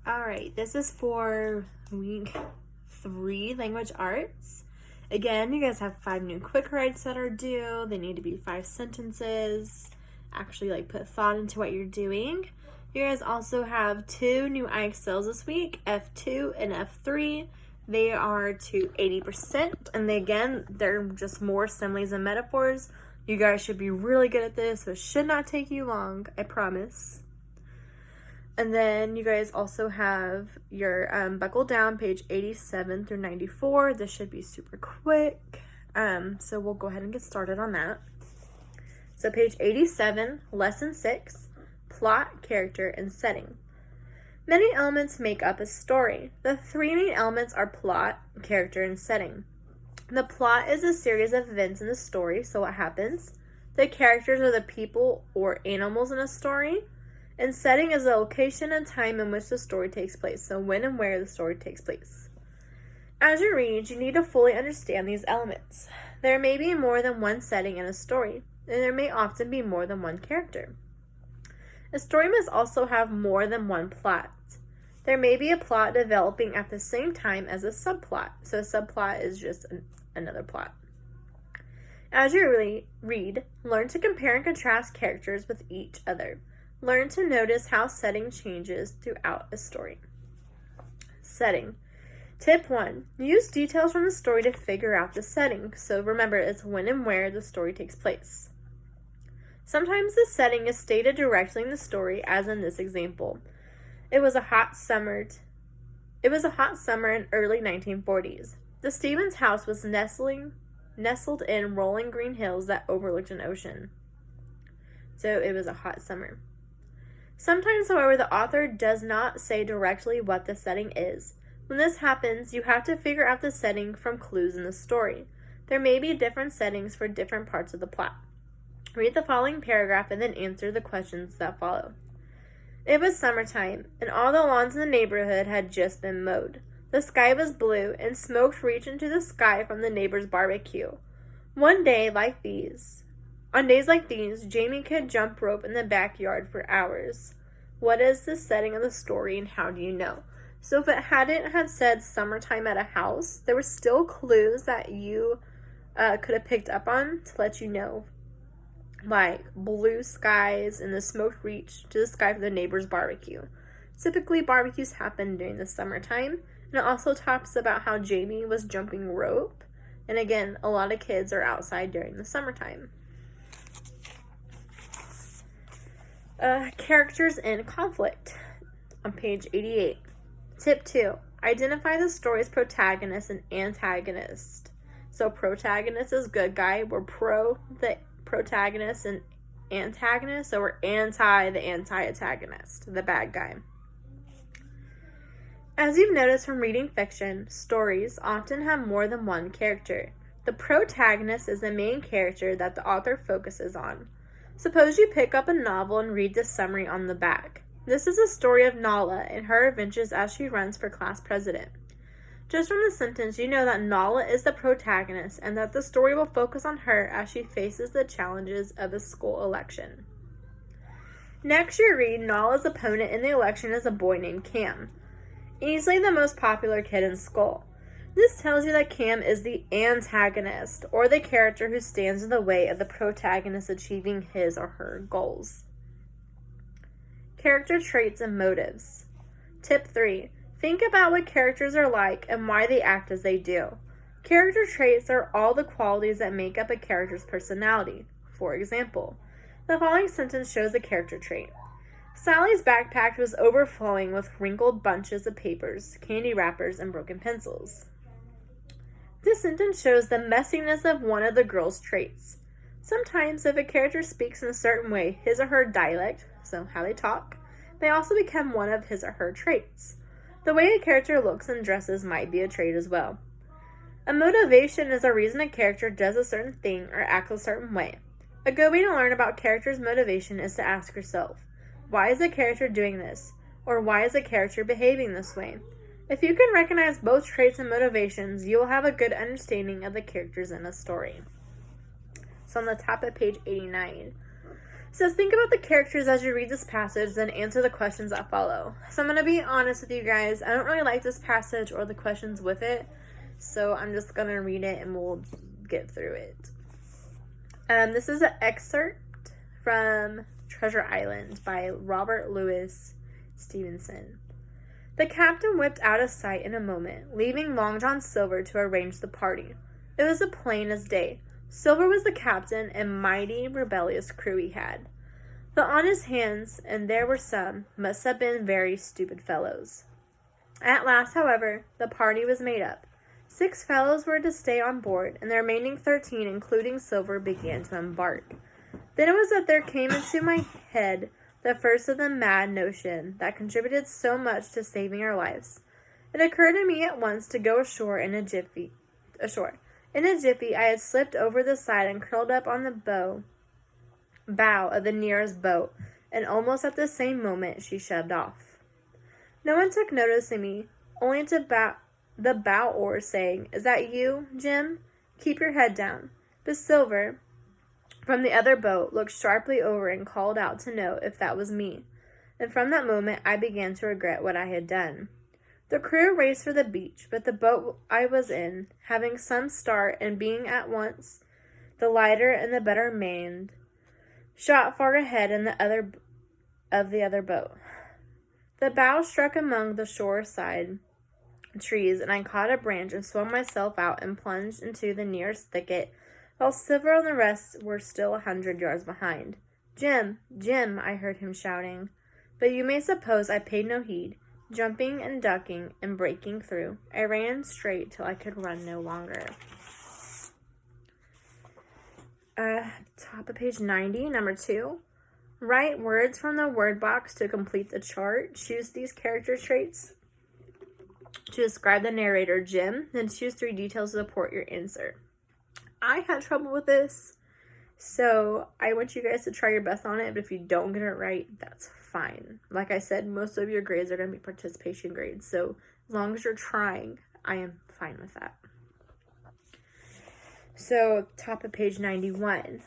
Alright, this is for week 3, language arts. Again, you guys have 5 new quick writes that are due. They need to be 5 sentences. Actually, put thought into what you're doing. You guys also have 2 new IXLs this week, F2 and F3. They are to 80%, and they're just more similes and metaphors. You guys should be really good at this, so it should not take you long, I promise. And then you guys also have your buckle down, page 87 through 94. This should be super quick. So we'll go ahead and get started on that. So page 87, lesson 6, plot, character, and setting. Many elements make up a story. The 3 main elements are plot, character, and setting. The plot is a series of events in the story, so what happens? The characters are the people or animals in a story. And setting is the location and time in which the story takes place, so when and where the story takes place. As you read, you need to fully understand these elements. There may be more than one setting in a story, and there may often be more than one character. A story must also have more than one plot. There may be a plot developing at the same time as a subplot, so a subplot is just another plot. As you read, learn to compare and contrast characters with each other. Learn to notice how setting changes throughout a story. Setting. Tip 1. Use details from the story to figure out the setting. So remember, it's when and where the story takes place. Sometimes the setting is stated directly in the story, as in this example. It was a hot summer in early 1940s. The Stevens house was nestled in rolling green hills that overlooked an ocean. So it was a hot summer. Sometimes, however, the author does not say directly what the setting is. When this happens, you have to figure out the setting from clues in the story. There may be different settings for different parts of the plot. Read the following paragraph and then answer the questions that follow. It was summertime, and all the lawns in the neighborhood had just been mowed. The sky was blue, and smoke reached into the sky from the neighbor's barbecue. On days like these, Jamie could jump rope in the backyard for hours. What is the setting of the story, and how do you know? So if it hadn't had said summertime at a house, there were still clues that you could have picked up on to let you know. Like blue skies and the smoke reached to the sky for the neighbor's barbecue. Typically, barbecues happen during the summertime. And it also talks about how Jamie was jumping rope. And again, a lot of kids are outside during the summertime. Characters in conflict on page 88. Tip 2. Identify the story's protagonist and antagonist. So protagonist is good guy. We're pro the protagonist, and antagonist, so we're anti the anti-antagonist, the bad guy. As you've noticed from reading fiction, stories often have more than one character. The protagonist is the main character that the author focuses on. Suppose you pick up a novel and read the summary on the back. This is a story of Nala and her adventures as she runs for class president. Just from the sentence, you know that Nala is the protagonist and that the story will focus on her as she faces the challenges of a school election. Next, you read Nala's opponent in the election is a boy named Cam, easily the most popular kid in school. This tells you that Cam is the antagonist, or the character who stands in the way of the protagonist achieving his or her goals. Character traits and motives. Tip 3. Think about what characters are like and why they act as they do. Character traits are all the qualities that make up a character's personality. For example, the following sentence shows a character trait. Sally's backpack was overflowing with wrinkled bunches of papers, candy wrappers, and broken pencils. This sentence shows the messiness of one of the girl's traits. Sometimes, if a character speaks in a certain way, his or her dialect, so how they talk, may also become one of his or her traits. The way a character looks and dresses might be a trait as well. A motivation is a reason a character does a certain thing or acts a certain way. A good way to learn about character's motivation is to ask yourself, why is a character doing this? Or why is a character behaving this way? If you can recognize both traits and motivations, you will have a good understanding of the characters in a story. So on the top of page 89. says, think about the characters as you read this passage, then answer the questions that follow. So I'm going to be honest with you guys. I don't really like this passage or the questions with it. So I'm just going to read it and we'll get through it. This is an excerpt from Treasure Island by Robert Louis Stevenson. The captain whipped out of sight in a moment, leaving Long John Silver to arrange the party. It was as plain as day. Silver was the captain, and mighty rebellious crew he had. The honest hands, and there were some, must have been very stupid fellows. At last, however, the party was made up. 6 fellows were to stay on board, and the remaining 13, including Silver, began to embark. Then it was that there came into my head the first of the mad notion that contributed so much to saving our lives. It occurred to me at once to go ashore in a jiffy. In a jiffy, I had slipped over the side and curled up on the bow of the nearest boat, and almost at the same moment she shoved off. No one took notice of me, only the bow oar saying, "Is that you, Jim? Keep your head down." But Silver, from the other boat, looked sharply over and called out to know if that was me, and from that moment I began to regret what I had done. The crew raced for the beach, but the boat I was in, having some start and being at once the lighter and the better manned, shot far ahead in the other boat. The bow struck among the shore side trees, and I caught a branch and swung myself out and plunged into the nearest thicket, while Silver and the rest were still 100 yards behind. "Jim, Jim," I heard him shouting. But you may suppose I paid no heed. Jumping and ducking and breaking through, I ran straight till I could run no longer. Top of page 90, number 2. Write words from the word box to complete the chart. Choose these character traits to describe the narrator, Jim, then choose 3 details to support your answer. I had trouble with this, so I want you guys to try your best on it, but if you don't get it right, that's fine. Like I said, most of your grades are going to be participation grades, so as long as you're trying, I am fine with that. So, top of page 91.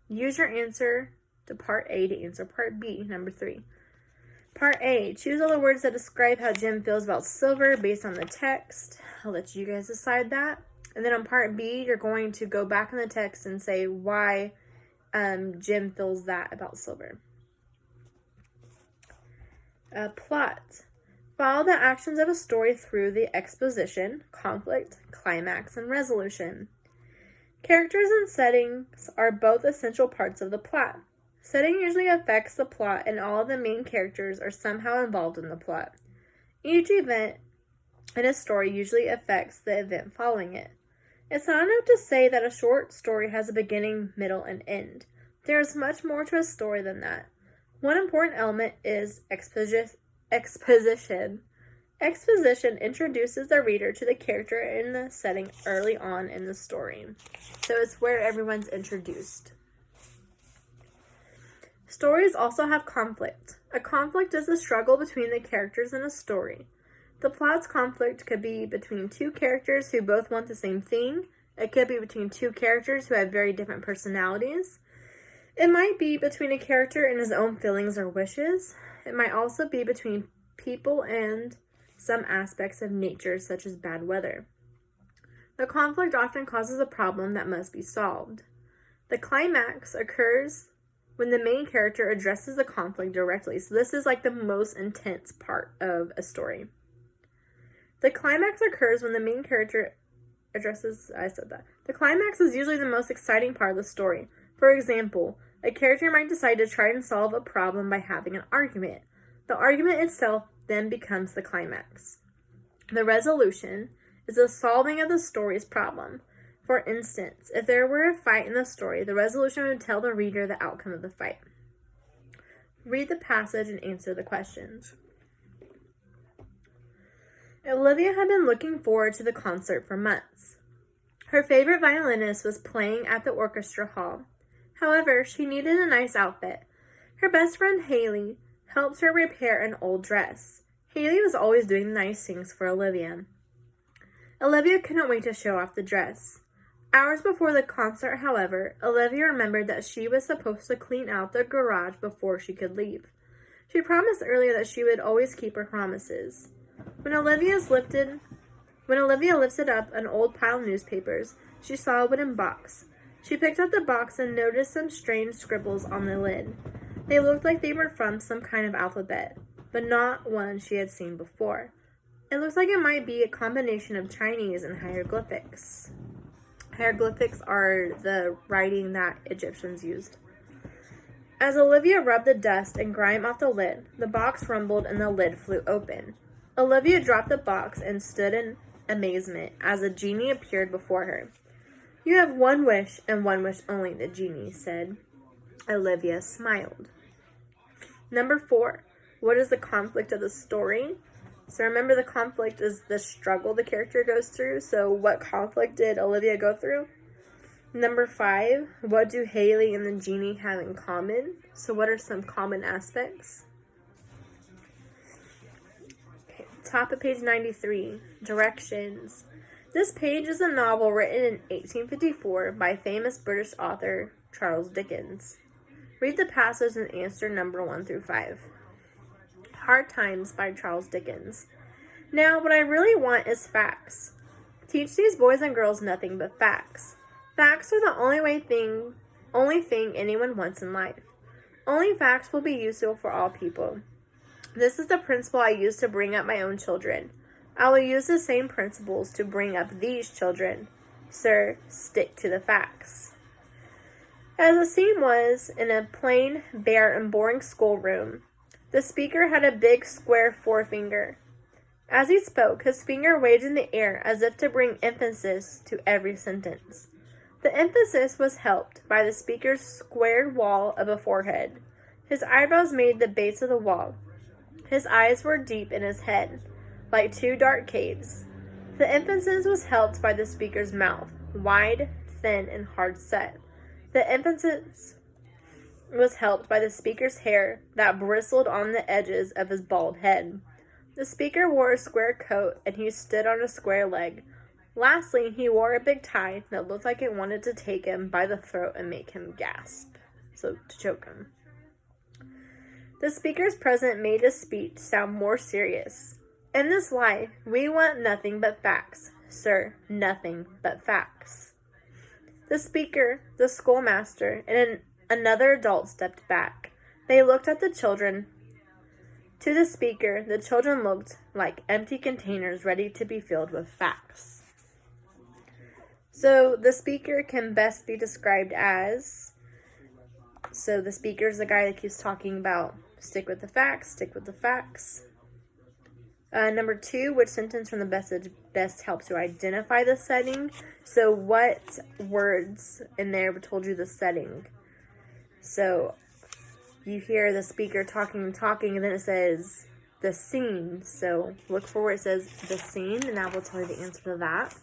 Use your answer to part A to answer part B, number 3. Part A, choose all the words that describe how Jim feels about Silver based on the text. I'll let you guys decide that. And then on part B, you're going to go back in the text and say why Jim feels that about Silver. Plot. Follow the actions of a story through the exposition, conflict, climax, and resolution. Characters and settings are both essential parts of the plot. Setting usually affects the plot, and all of the main characters are somehow involved in the plot. Each event in a story usually affects the event following it. It's not enough to say that a short story has a beginning, middle, and end. There is much more to a story than that. One important element is exposition. Exposition introduces the reader to the character in the setting early on in the story. So it's where everyone's introduced. Stories also have conflict. A conflict is the struggle between the characters in a story. The plot's conflict could be between 2 characters who both want the same thing. It could be between 2 characters who have very different personalities. It might be between a character and his own feelings or wishes. It might also be between people and some aspects of nature, such as bad weather. The conflict often causes a problem that must be solved. The climax occurs when the main character addresses the conflict directly. So this is like the most intense part of a story. The climax occurs when the main character the climax is usually the most exciting part of the story. For example, a character might decide to try and solve a problem by having an argument. The argument itself then becomes the climax. The resolution is the solving of the story's problem. For instance, if there were a fight in the story, the resolution would tell the reader the outcome of the fight. Read the passage and answer the questions. Olivia had been looking forward to the concert for months. Her favorite violinist was playing at the orchestra hall. However, she needed a nice outfit. Her best friend Haley helped her repair an old dress. Haley was always doing nice things for Olivia. Olivia couldn't wait to show off the dress. Hours before the concert, however, Olivia remembered that she was supposed to clean out the garage before she could leave. She promised earlier that she would always keep her promises. When Olivia lifted up an old pile of newspapers, she saw a wooden box. She picked up the box and noticed some strange scribbles on the lid. They looked like they were from some kind of alphabet, but not one she had seen before. It looks like it might be a combination of Chinese and hieroglyphics. Hieroglyphics are the writing that Egyptians used. As Olivia rubbed the dust and grime off the lid, the box rumbled and the lid flew open. Olivia dropped the box and stood in amazement as a genie appeared before her. "You have one wish and one wish only," the genie said. Olivia smiled. Number 4. What is the conflict of the story? So remember, the conflict is the struggle the character goes through. So what conflict did Olivia go through? Number 5, what do Haley and the genie have in common? So what are some common aspects? Okay, top of page 93, directions. This page is a novel written in 1854 by famous British author Charles Dickens. Read the passage and answer number 1 through 5. Hard Times by Charles Dickens. Now, what I really want is facts. Teach these boys and girls nothing but facts. Facts are the only thing anyone wants in life. Only facts will be useful for all people. This is the principle I use to bring up my own children. I will use the same principles to bring up these children. Sir, stick to the facts. As the scene was in a plain, bare, and boring schoolroom, the speaker had a big square forefinger. As he spoke, his finger waved in the air as if to bring emphasis to every sentence. The emphasis was helped by the speaker's squared wall of a forehead. His eyebrows made the base of the wall. His eyes were deep in his head, like 2 dark caves. The emphasis was helped by the speaker's mouth, wide, thin, and hard set. The emphasis was helped by the speaker's hair that bristled on the edges of his bald head. The speaker wore a square coat and he stood on a square leg. Lastly, he wore a big tie that looked like it wanted to take him by the throat and make him gasp, so to choke him. The speaker's presence made his speech sound more serious. In this life, we want nothing but facts, sir, nothing but facts. The speaker, the schoolmaster, and another adult stepped back. They looked at the children. To the speaker, the children looked like empty containers ready to be filled with facts. So the speaker can best be described as, the speaker is the guy that keeps talking about stick with the facts, stick with the facts. Number 2, which sentence from the message best helps you identify the setting? So what words in there told you the setting? So you hear the speaker talking, and then it says the scene. So look for where it says the scene, and that will tell you the answer to that.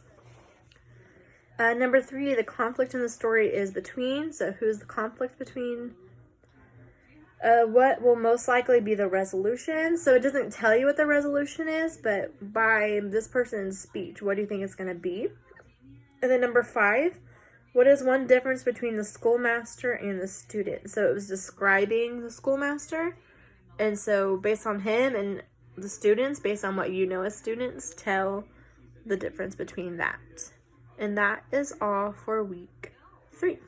Number 3, the conflict in the story is between. So who's the conflict between? What will most likely be the resolution? So it doesn't tell you what the resolution is, but by this person's speech, what do you think it's going to be? And then number 5, what is one difference between the schoolmaster and the student? So it was describing the schoolmaster. And so based on him and the students, based on what you know as students, tell the difference between that. And that is all for week 3.